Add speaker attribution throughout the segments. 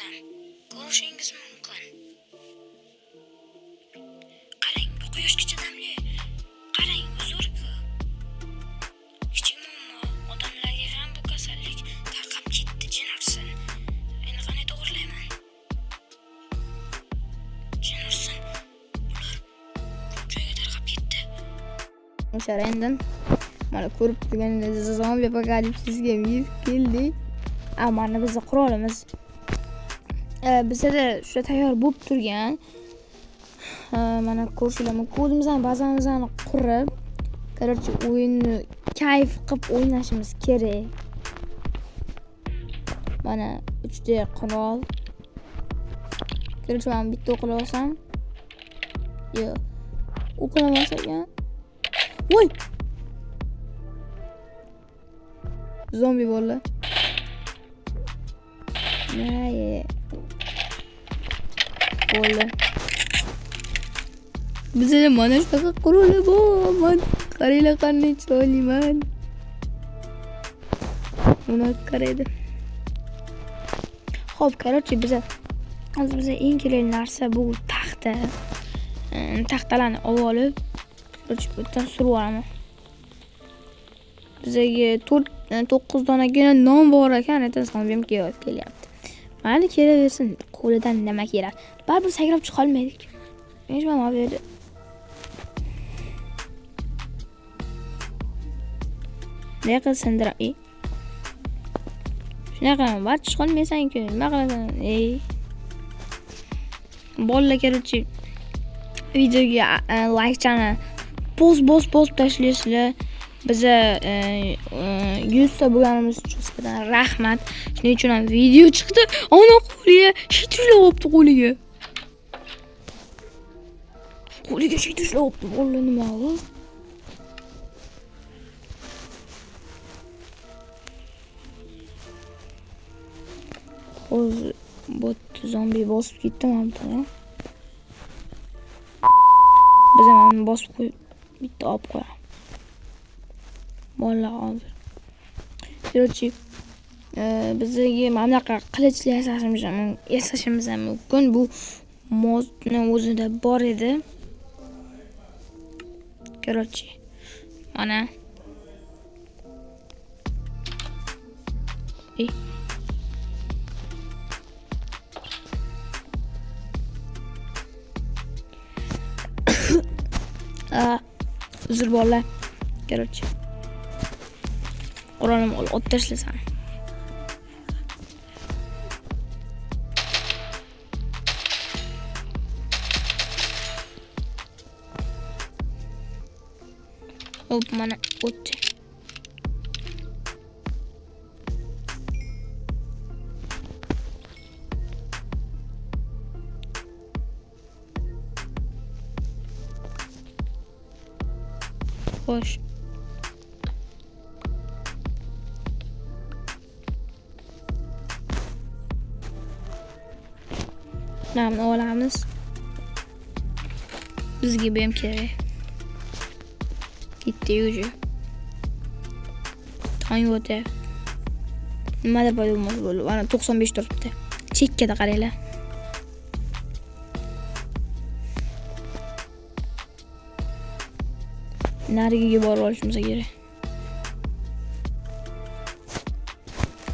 Speaker 1: ham ko'rishingiz mumkin. Qarang, bu quyoshga chidamli. Qarang, zo'r-ku. Kichik muammo, odamlarga ham bu kasallik tarqab ketdi, jinursin. Endi qanday to'g'rilayman? Jinursin. Ular joyga tarqab ketdi. O'sha endi mana ko'rib turganingiz zombi apokalipsisga keldik. Mana bizning qurolimiz. Bizda shu tayyor bo'lib turgan. Mana ko'rishinglar mumkin. O'zimizdan bazamizni qurib, короче, o'yinni kayf qilib o'ynashimiz kerak. Mana 3 ta qurol. Короче, men bitta o'qila olsam. Yo'q. O'qilamasak ekan. Voy! Zombi bo'ldi. Nay. Bo'ldi. Bizda mana shunaqa qurollar bor. Qaranglar qanday chiroyliman. Uni qaraydi. Xo'p, короче, bizga eng kerakli narsa bu taxta. Taxtalarni olib, o'tdan surib olaman. Bizga 9 donagina non bor ekan, aytasiz, zombim kelyapti. Mayli, kelaversin. Qo'lidan nima kerak? Baribir sakrab chiqa olmaydik. Hech nima berdi. Ne qilsindiram? Shunaqa bar chiqa olmaysan-ku. Nima qilasan? Bolalar kerakchi. Videoga like chani bos tashlaysizlar. Biza 100 ta bo'lganimiz uchun sizlardan rahmat. Shuning uchun ham video chiqdi. Ona qo'liga shitrlab olibdi qo'liga. Qo'liga shitrlab olibdi. Bolalar nima bu? Hozir bot zombi bosib ketdi mana. Biz ham bosib qo'yib bitta olib qo'yamiz. Bolalar hozir. Yo'qchi. Bizga mana bunaqa qilichli yasashimiz ham mumkin. Bu modni o'zida bor edi. Короче, mana uzr bolalar. Короче, qurolim olib tashlasam. Hop, mana o'tdi. Xo'sh. Namni olamiz. Bizga bu ham kerak. Gitti уже. Tong o'tdi. Nima deb bo'lmas bo'ldi? Mana 95 turibdi. Chekkada qaranglar. Nariga borib olishimiz kerak.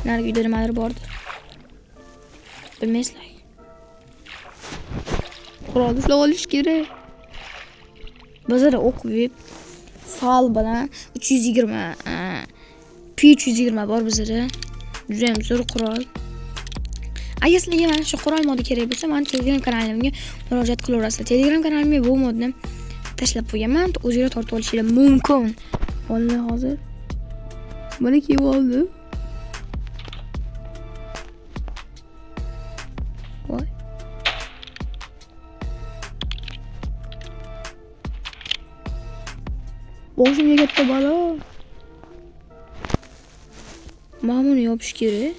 Speaker 1: Nariga nimadir bordir. Bilmaysizlar. Qurol ushlab olish kerak. Bizda o'qib fal bilan 320 P320 bor bizda. Juda ham zo'r qurol. Agar sizlarga mana shu qurol modi kerak bo'lsa, men Telegram kanalimga murojaat qilaverasizlar. Telegram kanalimga bu modni tashlab qo'yaman. O'zingizlar tortib olishingiz mumkin. Bolalar hozir mana kiyib oldi. Voy. Boshimga katta balo. Mamuni yopish kerak.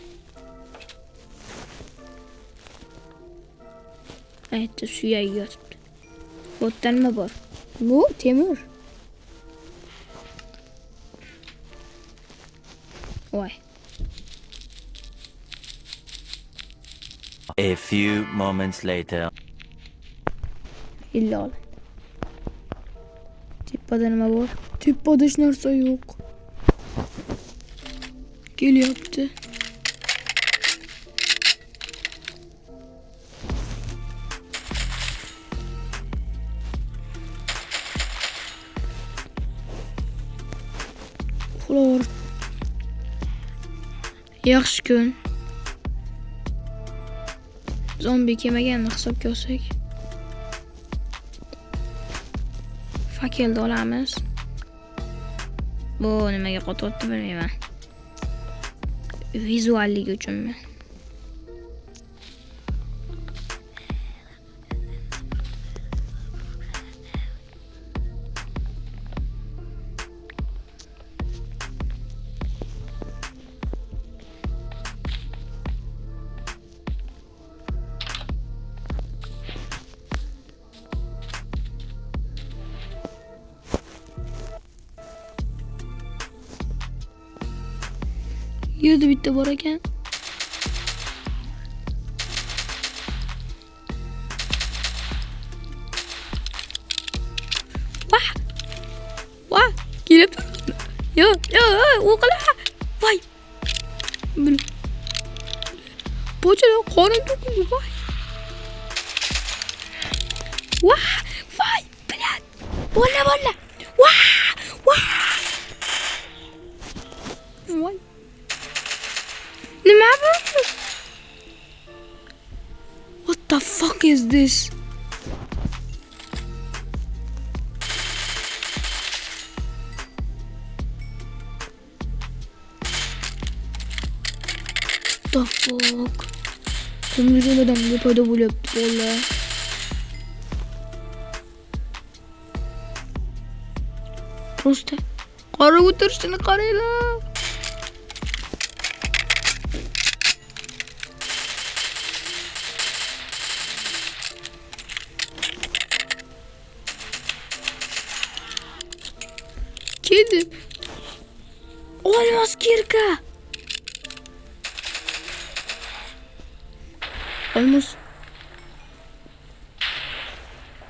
Speaker 1: Aytdi, suyagi yotibdi. Botdan nima bor? Bu temir. Voy.
Speaker 2: A few moments later.
Speaker 1: İlla olay. Tepada nima bor? Tepada hech narsa yo'q. Kelyapti. Ular. Yaxshi kun. Zombi kelmaganini hisobga olsak. Fakelni olamiz. Bu nimaga qo'tyapti bilmayman. Vizualligi uchunmi? Yerda bitta bor ekan. Vah! Vah! Kelib turibdi. Yo, o'qila. Voy. Pochada qorin to'kildi, voy. Vah! Voy, bilat. Bolla. Vah! Vah! Voy. Nima bu? What the fuck is this? The fuck? Ko'ngilga odamga paydo bo'lyapti bola. Просто qora o'tirishini qaranglar. Kedi. Olmos kirka. Olmos.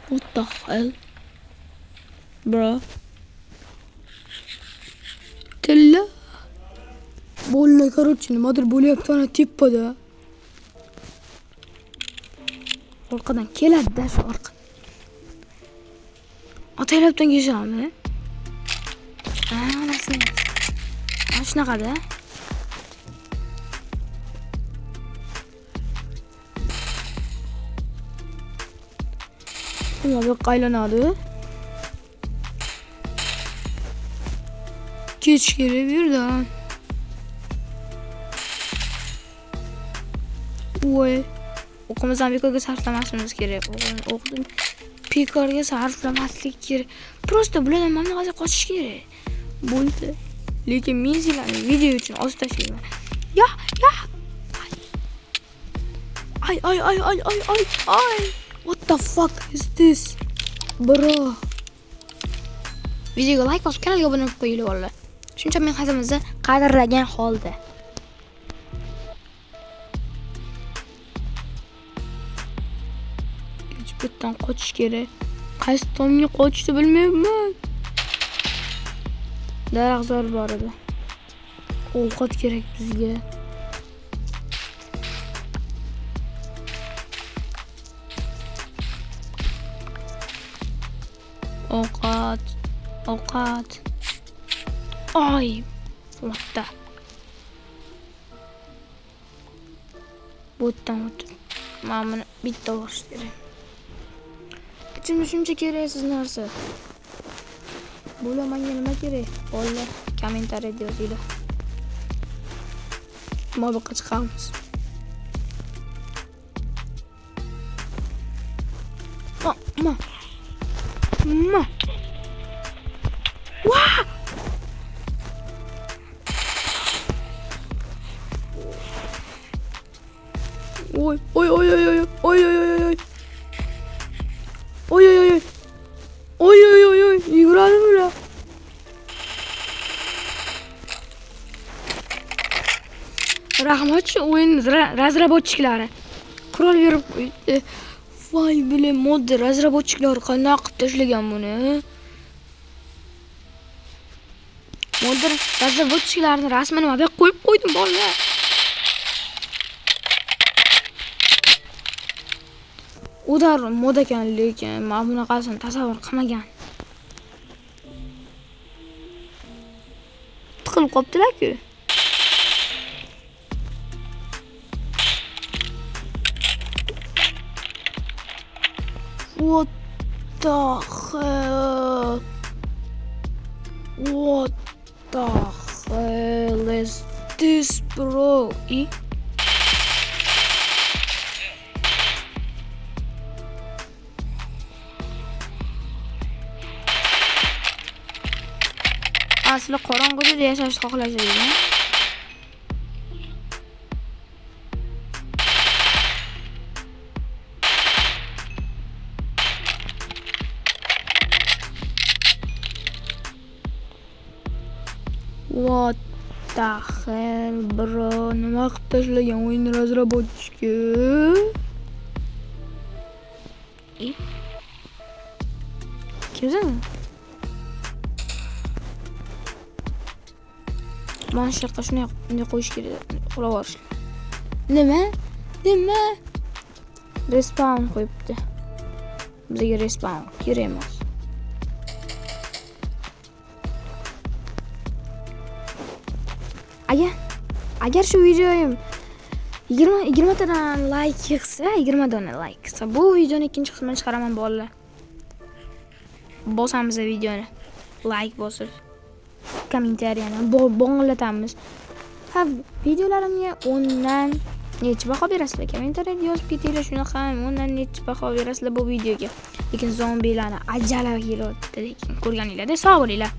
Speaker 1: What the hell? Bro. Tilla. Bolla короче, nimadir bo'lyapti ana tepada. Orqadan keladi-da shu orqa. Ataylabdan kechami? Shunaqada. Nima bu qaylanadi? Kech kerak bu yerdan. Voy. O'qimizni bekorga sarflamasimiz kerak. O'qdim. Bekorga sarflamaslik kerak. Просто bulardan mamlakatga qochish kerak. Bo'ldi. Lekin men sizlarni video uchun oz tashlayman. Ya. Ay. What the fuck is this? Bro. Videoga like bosib, kanalga obuna bo'lib qo'yinglar bolalar. Shuncha men hazimizni qadrlagan holda. Bittadan qochish kerak. Qaysi tomga qochishni bilmayman. Daraxtzor bor edi. Ovqat kerak bizga. Ovqat. Ay. What the? Botdan o'tib. Mana bitta borish kerak. Ichimda shuncha keraksiz narsa. Bo'lamanga nima kerak? Bolalar kommentariyada yozinglar. Mobiqqa chiqamiz. Ma. Wah! Ой. Yuguradim ular. Rahmat shu o'yin razrabochchiklari. qurol berib qo'ydi. Voy bilan modda razraботchiklar qanday qilib tashlagan buni? Modda razraботchiklarni rasmini nima deb qo'yib qo'ydim bolalar. Udar mod ekan, lekin men bunaqasini tasavvur qilmagan. Tiqilib qopdilar-ku. What the hell? What the hell is this, bro? Asli qorong'uda yashashni xohlasaydi. What the hell, bro? Nima qilib tashlagan o'yin razraботchiki? Kimsan? Mana shu yoqqa shunday qo'yish kerak. Qulab olish. Nima? Respawn qo'yibdi. Bizga respawn kerak emas. Agar shu videoyim 20 tadan like yig'sa, 20 dona like yig'sa, bu videoni ikkinchi qismini chiqaraman bolalar. Bosamiz videoni. Like bosib, kommentariyani bo'nglatamiz. Ha, videolarimga 10 dan necha baho berasizlar? Kommentariyada yozib ketinglar, shunaqa 10 dan necha baho berasizlar bu videoga. Lekin zombilarni ajala kelyapti, lekin ko'rganinglarda sog' bo'linglar.